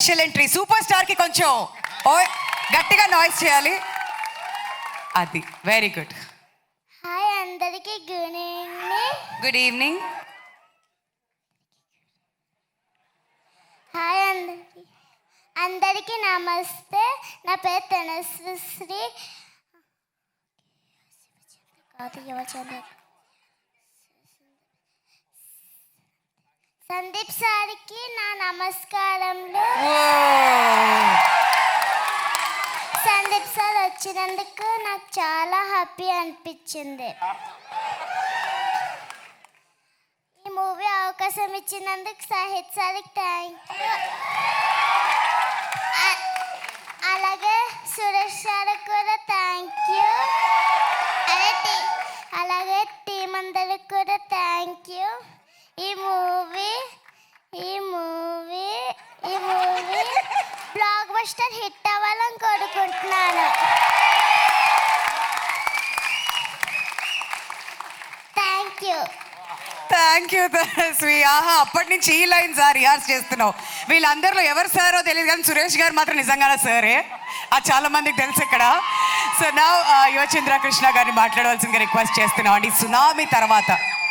Special entry super star కి కొంచెం గట్టిగా నాయిస్ చేయాలి. అది వెరీ గుడ్. హాయ్ అందరికి good evening. Good evening. Hi అందరికి నమస్తే. నా పేరు తనశ్రీ. సందీప్ సార్కి నా నమస్కారములు. సందీప్ సార్ వచ్చినందుకు నాకు చాలా హ్యాపీ అనిపించింది. ఈ మూవీ అవకాశం ఇచ్చినందుకు సాహిత్ సార్కి థ్యాంక్ యూ. అలాగే సురేష్ సార్కి కూడా థ్యాంక్ యూ. అలాగే టీం అందరికి కూడా థ్యాంక్ యూ. ఈ మూవీ బ్లాక్ బస్టర్ హిట్ అవ్వాలని కోరుకుంటున్నాను. Thank you. Thank you Tanasvi. ఆహా, అప్పటి నుంచి ఈ లైన్ సార్ రిహార్స్ చేస్తున్నావు. వీళ్ళందరిలో ఎవరు సారో తెలియదు కానీ సురేష్ గారు మాత్రం నిజంగానే సరే. అది చాలా మందికి తెలుసు ఇక్కడ. సో నా యువచంద్ర కృష్ణ గారిని మాట్లాడవలసిందిగా రిక్వెస్ట్ చేస్తున్నాం అండి. సునామీ తర్వాత